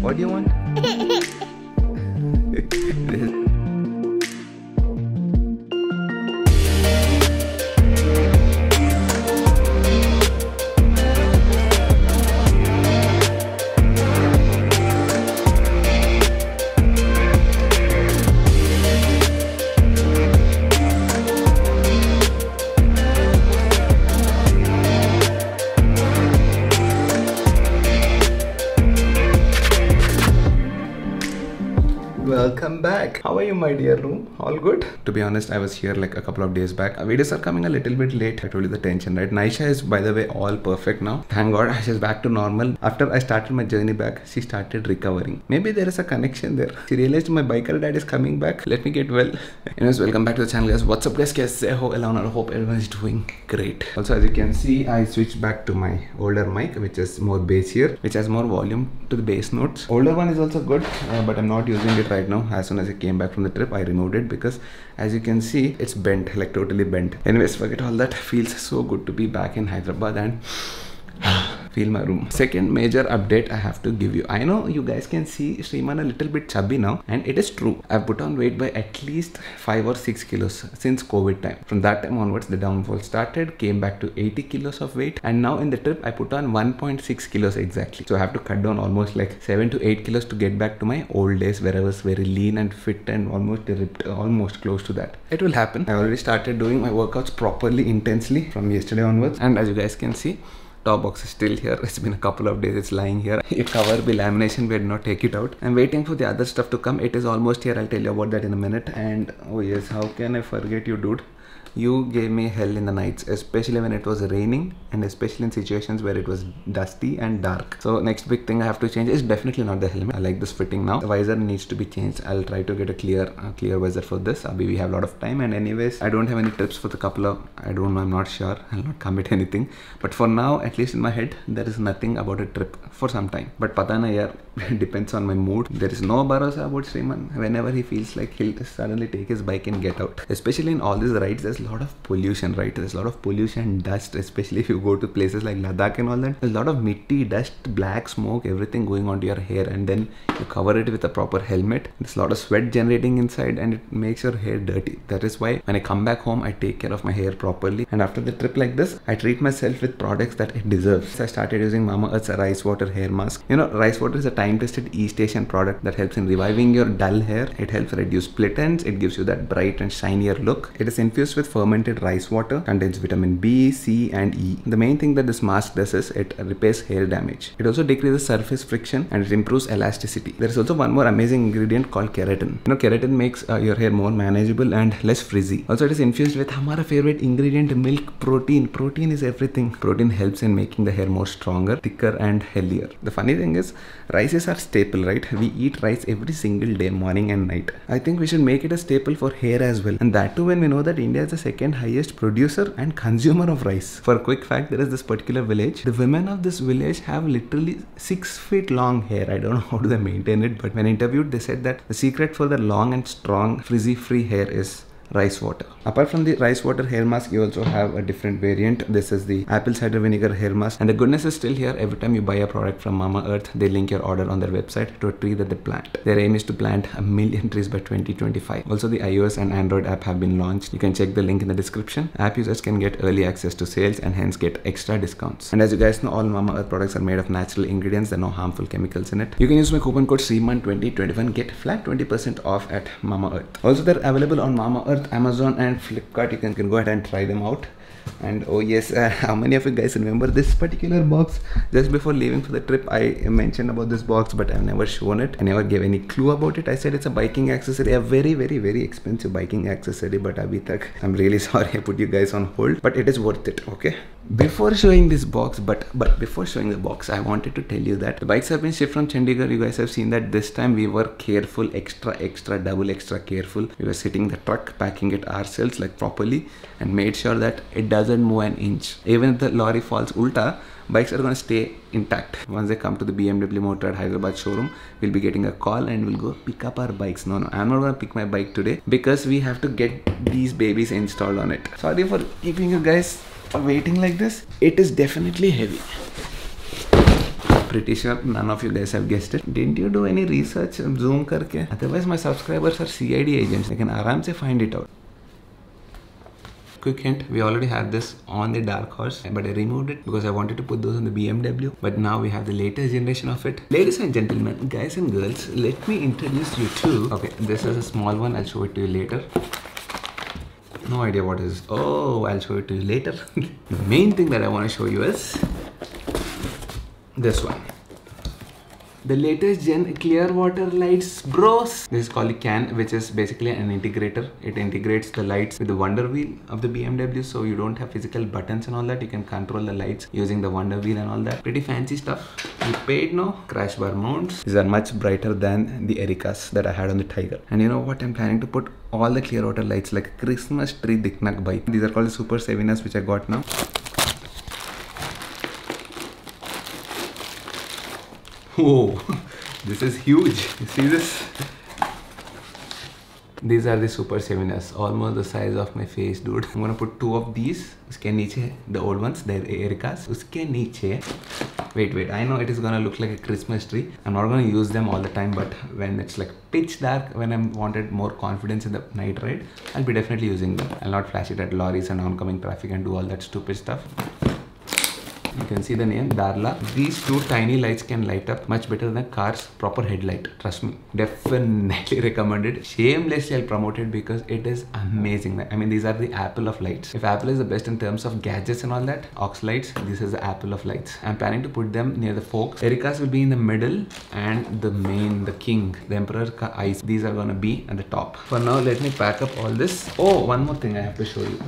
What do you want? Welcome back. How are you, my dear room? All good? To be honest, I was here like a couple of days back. Videos are coming a little bit late. I told you the tension, right? Naisha is, by the way, all perfect now. Thank God, she's back to normal. After I started my journey back, she started recovering. Maybe there is a connection there. She realized my biker dad is coming back. Let me get well. Anyways, welcome back to the channel, guys. What's up, guys? I hope everyone is doing great. Also, as you can see, I switched back to my older mic, which is more bassier, which has more volume to the bass notes. Older one is also good, but I'm not using it right now. As soon as I came back from the trip, I removed it because as you can see, it's bent, like totally bent. Anyways, forget all that. Feels so good to be back in Hyderabad and feel my room. Second major update I have to give you. I know you guys can see Shriman a little bit chubby now, and it is true. I've put on weight by at least 5 or 6 kilos since COVID time. From that time onwards, the downfall started, came back to 80 kilos of weight, and now in the trip, I put on 1.6 kilos exactly. So I have to cut down almost like 7 to 8 kilos to get back to my old days where I was very lean and fit and almost ripped, almost close to that. It will happen. I already started doing my workouts properly, intensely from yesterday onwards, and as you guys can see, top box is still here. It's been a couple of days. It's lying here. A cover be lamination. We did not take it out. I'm waiting for the other stuff to come. It is almost here. I'll tell you about that in a minute. And oh yes, how can I forget you, dude? You gave me hell in the nights, especially when it was raining and especially in situations where it was dusty and dark. So next big thing I have to change is definitely not the helmet. I like this fitting now. The visor needs to be changed. I'll try to get a clear visor for this. We have a lot of time, and anyways, I don't have any tips for the couple of, I don't know, I'm not sure. I'll not commit anything. But for now, at least in my head, there is nothing about a trip for some time. But pata na yaar, depends on my mood. There is no bharosa about Shriman. Whenever he feels like he'll suddenly take his bike and get out. Especially in all these rides, there's a lot of pollution, right? There's a lot of pollution, dust, especially if you go to places like Ladakh and all that. There's a lot of mitti, dust, black smoke, everything going onto your hair, and then you cover it with a proper helmet. There's a lot of sweat generating inside and it makes your hair dirty. That is why when I come back home, I take care of my hair properly, and after the trip like this, I treat myself with products that it deserves. So I started using Mamaearth's Rice Water Hair Mask. You know, Rice Water is a time-tested East Asian product that helps in reviving your dull hair. It helps reduce split ends. It gives you that bright and shinier look. It is infused with fermented rice water, contains vitamin B, C and E. The main thing that this mask does is it repairs hair damage. It also decreases surface friction and it improves elasticity. There is also one more amazing ingredient called keratin. You know, keratin makes your hair more manageable and less frizzy. Also, it is infused with our favorite ingredient, milk protein. Protein is everything. Protein helps in making the hair more stronger, thicker and healthier. The funny thing is, rice is our staple, right? We eat rice every single day, morning and night. I think we should make it a staple for hair as well. And that too when we know that India is the second highest producer and consumer of rice. For a quick fact, there is this particular village. The women of this village have literally 6 feet long hair. I don't know how do they maintain it, but when interviewed, they said that the secret for their long and strong frizzy-free hair is rice water. Apart from the rice water hair mask, you also have a different variant. This is the apple cider vinegar hair mask, and the goodness is still here. Every time you buy a product from Mamaearth, they link your order on their website to a tree that they plant. Their aim is to plant 1 million trees by 2025. Also, the iOS and Android app have been launched. You can check the link in the description. App users can get early access to sales and hence get extra discounts. And as you guys know, all Mamaearth products are made of natural ingredients. There are no harmful chemicals in it. You can use my coupon code SHRIMAN2021, get flat 20% off at Mamaearth. Also, they're available on Mamaearth, Amazon and Flipkart. You can go ahead and try them out. And oh yes, how many of you guys remember this particular box? Just before leaving for the trip, I mentioned about this box, but I've never shown it. I never gave any clue about it. I said it's a biking accessory, a very expensive biking accessory, but I'm really sorry I put you guys on hold, but it is worth it, okay? Before showing this box, but before showing the box, I wanted to tell you that the bikes have been shipped from Chandigarh. You guys have seen that this time we were careful, double extra careful. We were sitting the truck, packing it ourselves like properly, and made sure that it doesn't move an inch. Even if the lorry falls ulta, bikes are going to stay intact. Once they come to the BMW Motorrad Hyderabad showroom, we'll be getting a call and we'll go pick up our bikes. No, I'm not going to pick my bike today because we have to get these babies installed on it. Sorry for keeping you guys waiting like this. It is definitely heavy. pretty sure none of you guys have guessed it. Didn't you do any research zoom करके? Otherwise my subscribers are CID agents. They can आराम से find it out. Quick hint, we already had this on the Dark Horse, but I removed it because I wanted to put those on the BMW. But now we have the latest generation of it. Ladies and gentlemen, guys and girls, let me introduce you to... Okay, this is a small one. I'll show it to you later. No idea what it is. Oh, I'll show it to you later. The main thing that I want to show you is this one. The latest gen Clearwater lights, bros. This is called the CAN, which is basically an integrator. It integrates the lights with the Wonder Wheel of the BMW, so you don't have physical buttons and all that. You can control the lights using the Wonder Wheel and all that. Pretty fancy stuff. You paid no. Crash bar mounts. These are much brighter than the Ericas that I had on the Tiger. And you know what? I'm planning to put all the Clearwater lights like a Christmas tree diknak bike. These are called the Super 7s, which I got now. Whoa, this is huge. You see this? These are the Super 7s, almost the size of my face, dude. I'm gonna put 2 of these. Uske niche, the old ones, they're Ericas. Uske niche. Wait, I know it is gonna look like a Christmas tree. I'm not gonna use them all the time, but when it's like pitch dark, when I wanted more confidence in the night ride, I'll be definitely using them. I'll not flash it at lorries and oncoming traffic and do all that stupid stuff. You can see the name, Darla. These 2 tiny lights can light up much better than car's proper headlight. Trust me. Definitely recommended. Shamelessly I'll promote it because it is amazing. I mean, these are the Apple of lights. If Apple is the best in terms of gadgets and all that, aux lights, this is the Apple of lights. I'm planning to put them near the forks. Ericas will be in the middle and the king, the Emperor ka eyes. These are gonna be at the top. For now, let me pack up all this. Oh, one more thing I have to show you.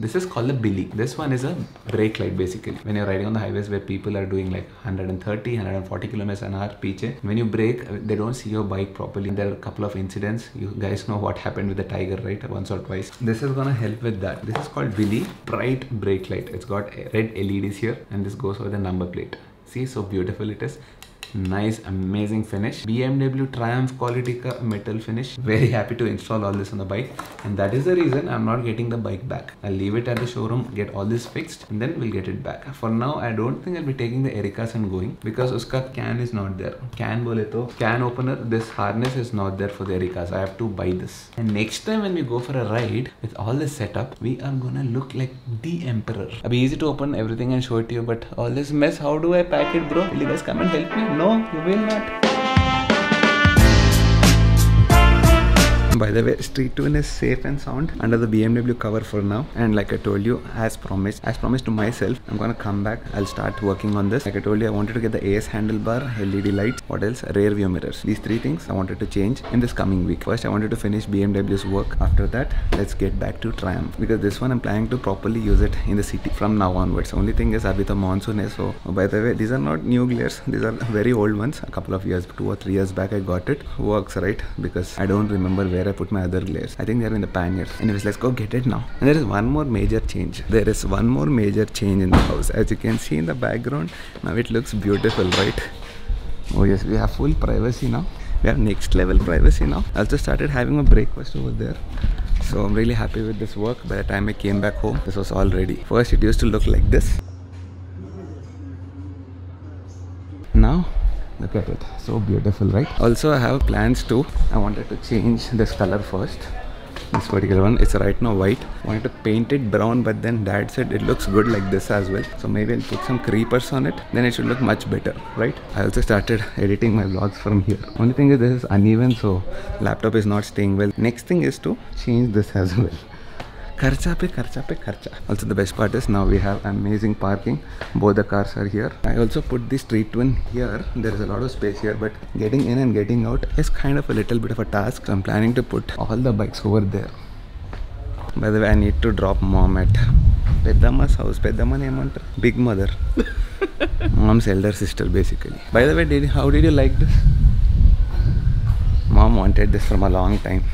This is called the Billy. This one is a brake light basically. When you're riding on the highways where people are doing like 130, 140 kilometers an hour piche, when you brake, they don't see your bike properly. There are a couple of incidents. You guys know what happened with the Tiger, right? Once or twice. This is gonna help with that. This is called Billy Bright Brake Light. It's got red LEDs here and this goes over the number plate. See, so beautiful it is. Nice, amazing finish. BMW Triumph quality ka metal finish. Very happy to install all this on the bike, and that is the reason I'm not getting the bike back. I'll leave it at the showroom, get all this fixed, and then we'll get it back. For now, I don't think I'll be taking the Ericas and going because uska can is not there. Can bole to can opener. This harness is not there for the Ericas. I have to buy this. And next time when we go for a ride with all this setup, we are gonna look like the Emperor. It'll be easy to open everything and show it to you, but all this mess, how do I pack it, bro? Will you guys come and help me? No, you will not. By the way, Street Twin is safe and sound under the BMW cover for now. And like I told you, as promised to myself, I'm gonna come back. I'll start working on this. Like I told you, I wanted to get the AS handlebar, LED lights, what else? Rear view mirrors. These 3 things I wanted to change in this coming week. First, I wanted to finish BMW's work. After that, let's get back to Triumph. Because this one I'm planning to properly use it in the city from now onwards. Only thing is, abhi to monsoon hai, so by the way, these are not new glares. These are very old ones. A couple of years, 2 or 3 years back I got it. Works, right? Because I don't remember where I put my other glares. I think they are in the panniers. Anyways, let's go get it now. And there is one more major change. There is one more major change in the house. As you can see in the background, now it looks beautiful, right? Oh yes, we have full privacy now. We have next level privacy now. I also started having a breakfast over there. So I'm really happy with this work. By the time I came back home, this was all ready. First it used to look like this. Now look at it, so beautiful, right? Also I have plans too. I wanted to change this color first. This particular one, it's right now white. I wanted to paint it brown, but then dad said it looks good like this as well. So maybe I'll put some creepers on it, then it should look much better, right? I also started editing my vlogs from here. Only thing is this is uneven, so laptop is not staying well. Next thing is to change this as well. Kharcha pe kharcha. Also the best part is now we have amazing parking. Both the cars are here. I also put the Street Twin here. There is a lot of space here, but getting in and getting out is kind of a little bit of a task. So I'm planning to put all the bikes over there. By the way, I need to drop mom at Peddamma's house. Peddamma name Big Mother. Mom's elder sister basically. By the way, how did you like this? Mom wanted this from a long time.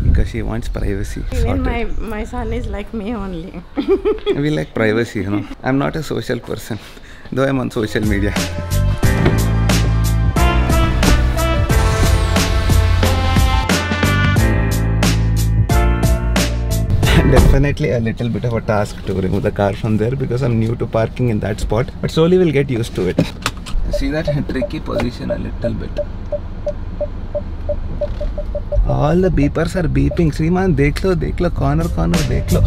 Because she wants privacy. Even my son is like me only. We like privacy, you know. I'm not a social person, though I'm on social media. Definitely a little bit of a task to remove the car from there because I'm new to parking in that spot. But slowly we'll get used to it. See that tricky position a little bit. All the beepers are beeping. Sriman, dekh lo, corner, dekh lo.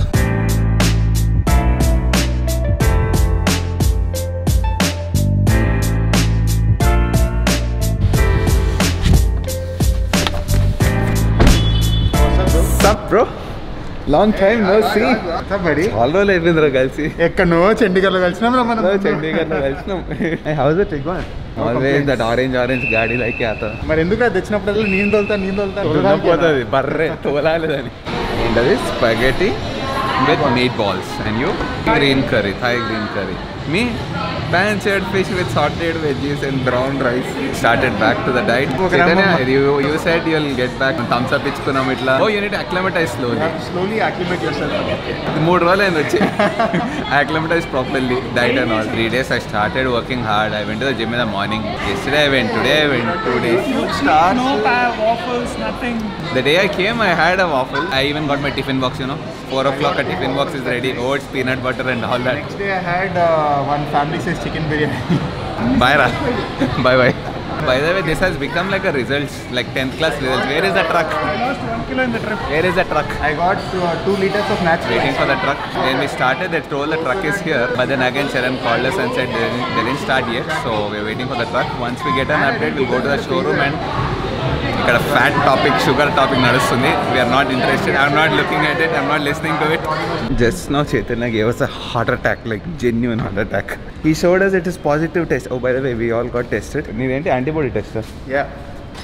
What's up, bro? Long time no see. All roll అయిపోయిందిరా కలిసి. ఎక్కడో చండీగఢ్లో కలిసినాం మనం. చండీగఢ్లో కలిసినాం. How is it going? Always that orange గాడి like ఆతా. మరి ఎందుకు అది తెచ్చినప్పుడల్లా నేను తోలుతా పోతుంది బర్రె తోలాలేదని. ఏంటది spaghetti with meatballs and you green curry, Thai green curry. Me pan-seared fish with sauteed veggies and brown rice. Started back to the diet. Chaitanya, you said you'll get back. Thumbs up ichkunam itla. Oh, you need to acclimatize slowly. You have to slowly acclimate yourself. Okay. 3 రోజులు అయింది వచ్చి. Acclimatize properly, diet and all. 3 days I started working hard. I went to the gym in the morning. Yesterday I went, today I went, 2 days. No waffles, nothing. The day I came, I had a waffle. I even got my tiffin box, 4 o'clock a tiffin box is ready. Oats, peanut butter and all that. Next day I had one family size chicken biryani. Bye, Ra. Bye. By the way, this has become like a results, like 10th class results. Where is the truck? I lost 1 kilo in the trip. Where is the truck? I got 2 liters of natural. Waiting for the truck. When we started, they told the truck is here. But then again, Sharan called us and said they didn't start yet. So we're waiting for the truck. Once we get an update, we'll go to the showroom and ఇక్కడ fat topic sugar topic నడుస్తుంది. We are not interested. I'm not looking at it. I'm not listening to it. Just now Chaitanya gave us a heart attack, like genuine heart attack. He showed us it is positive test. Oh, by the way, we all got tested. Needenti antibody test. Yeah.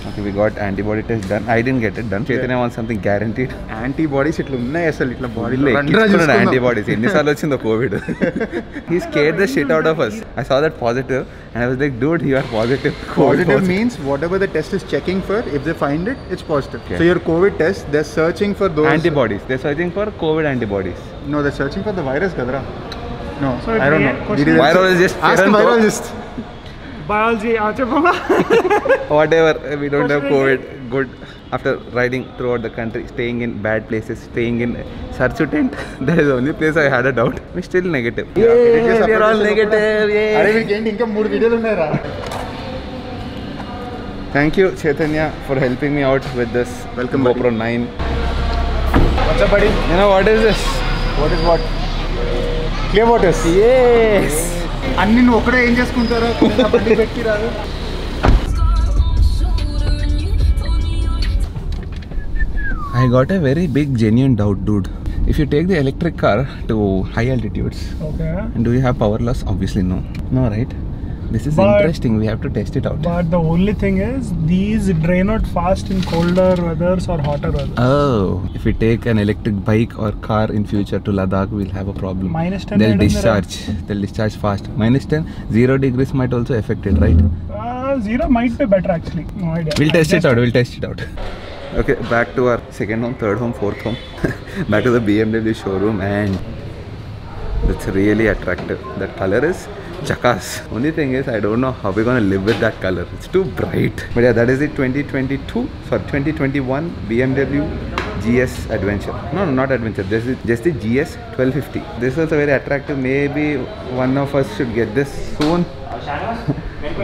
Okay, we got antibody test done. I didn't get it done. Chaitanya wants something guaranteed. Antibodies ఇట్లా ఉన్నాయి అసలు ఇట్లా బాడీలో antibodies. ఎన్నిసార్లు వచ్చిందో Covid. He scared the shit out of us. I saw that positive and I was like, dude, you are positive. Positive means whatever the test is checking for, if they find it, it's positive. Okay. So your COVID test, they're searching for those antibodies. They're searching for COVID antibodies. No, they're searching for the virus, kadra. No, so I don't know. Virologist. Ask the virologist. Biology, whatever, we don't have COVID. Good. After riding throughout the country, staying in bad places, staying in Sarchu tent, that is the only place I had a doubt. We're still negative. We are all negative. Are we getting inka 3 videos unnayra? Thank you, Chaitanya, for helping me out with this. Welcome, GoPro 9. What's up, buddy? You know what is this? What is what? Clear waters. Yes. అన్ని నువ్వు ఒక్కడే ఏం చేసుకుంటారో బండి పెట్టి రాదు. I got a very big genuine doubt, dude. If you take the electric car to high altitudes, okay, and do you have power loss? Obviously no. No, right? This is interesting. We have to test it out. But the only thing is, these drain out fast in colder weathers or hotter weather. Oh, if we take an electric bike or car in future to Ladakh, we'll have a problem. -10. They'll discharge. They'll discharge fast. -10, 0 degrees might also affect it, right? 0 might be better actually. No idea. We'll test it out. We'll test it out. Okay, back to our second home, third home, fourth home. Back to the BMW showroom, and that's really attractive. That color is chakas. Only thing is, I don't know how we're gonna live with that color. It's too bright. But yeah, that is the 2021 BMW GS Adventure. No, not Adventure. This is just the GS 1250. This is also very attractive. Maybe one of us should get this soon.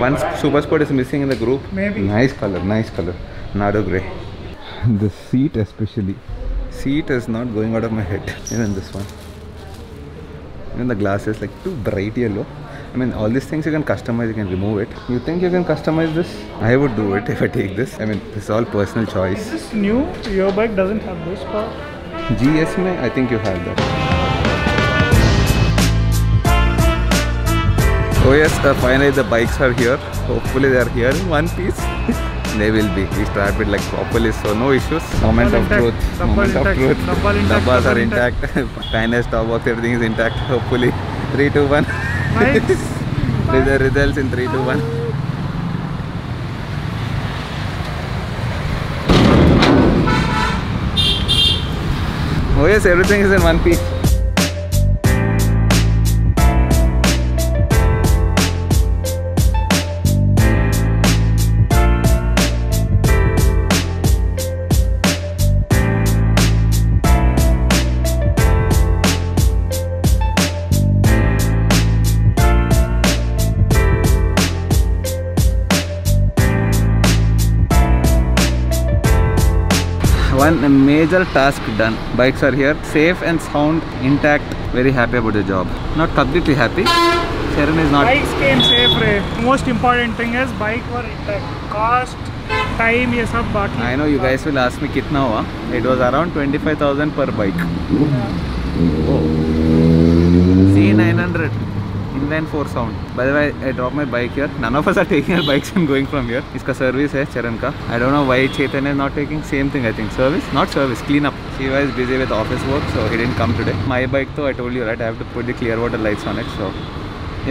One Super Sport is missing in the group. Maybe. Nice color, Nardo grey. The seat especially. Seat is not going out of my head. Even this one. Even the glass is like too bright yellow. I mean, all these things you can customize, you can remove it. You think you can customize this? I would do it if I take this. I mean, this is all personal choice. Is this new? Your bike doesn't have this part? GS mein, I think you have that. Oh yes, finally the bikes are here. Hopefully they are here in one piece. They will be. We strap it like properly, so no issues. Moment of truth. Moment of truth. Dabbas are intact. Pan has top box, everything is intact. Hopefully, 3, 2, 1. Nice. The results in 3, 2, 1. Oh yes, everything is in one piece. One major task done. Bikes are here, safe and sound, intact. Very happy about the job. Not completely happy. Sharon is not. Bikes came safe, Ray. Most important thing is bike were intact. Cost, time, ये सब बाकी. I know you guys will ask me कितना हुआ. It was around 25,000 per bike. Oh. C900 inline 4 sound. By the way, I dropped my bike here. None of us are taking our bikes and going from here. इसका service है Charan का. I don't know why Chetan is not taking. Same thing I think. Service? Not service. Clean up. Shiva is busy with office work, so he didn't come today. My bike though, I told you right. I have to put the clear water lights on it. So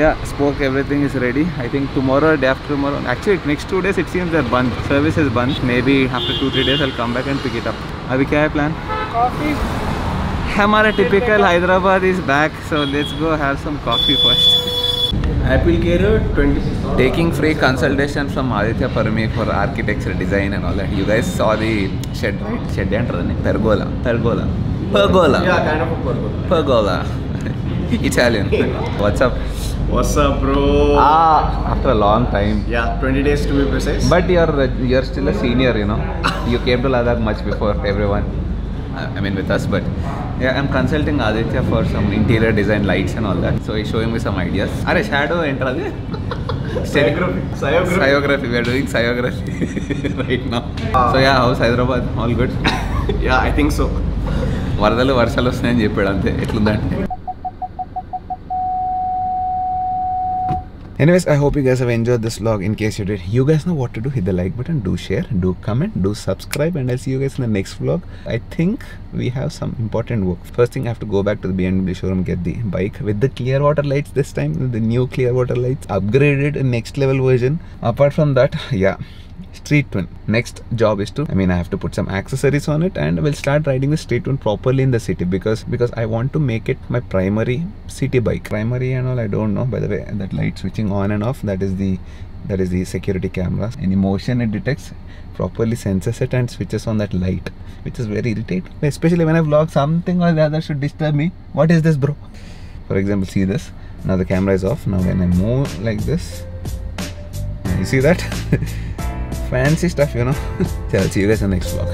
yeah, spoke, everything is ready. I think tomorrow, day after tomorrow. Actually, next 2 days it seems they're bund. Service is bund. Maybe after 2-3 days I'll come back and pick it up. अभी क्या है plan? Coffee. हमारा typical Hyderabad is back, so let's go have some coffee first. Apple Carer 20. Taking free consultation from Aditya Parmi for architecture, design and all that. You guys saw the shed, right? Shed and pergola. Pergola. Pergola. Yeah, kind of a pergola. Pergola. Italian. What's up? What's up, bro? After a long time. Yeah, 20 days to be precise. But you're still a senior, you know. You came to Ladakh much before everyone. I mean with us, but yeah, I'm consulting Aditya for some interior design, lights and all that. So he's showing me some ideas. Are shadow enter? Sciography. We are doing sciography right now. So yeah, how's Hyderabad? All good? Yeah, I think so. వరదలు వర్షాలు వస్తున్నాయని చెప్పాడు అంతే. ఎట్లుందంటే anyways, I hope you guys have enjoyed this vlog. In case you did, you guys know what to do. Hit the like button, do share, do comment, do subscribe, and I'll see you guys in the next vlog. I think we have some important work. First thing, I have to go back to the BMW showroom, get the bike with the clear water lights this time, the new clear water lights, upgraded next level version. Apart from that, yeah, Street Twin. Next job is to, I have to put some accessories on it and we'll start riding the Street Twin properly in the city because I want to make it my primary city bike. Primary and all, I don't know. By the way, that light switching on and off, that is the security camera. Any motion it detects, properly senses it and switches on that light, which is very irritating. Especially when I vlog, something or the other should disturb me. What is this, bro? For example, see this. Now the camera is off. Now when I move like this, you see that? Fancy stuff, you know. So I'll see you guys in the next vlog.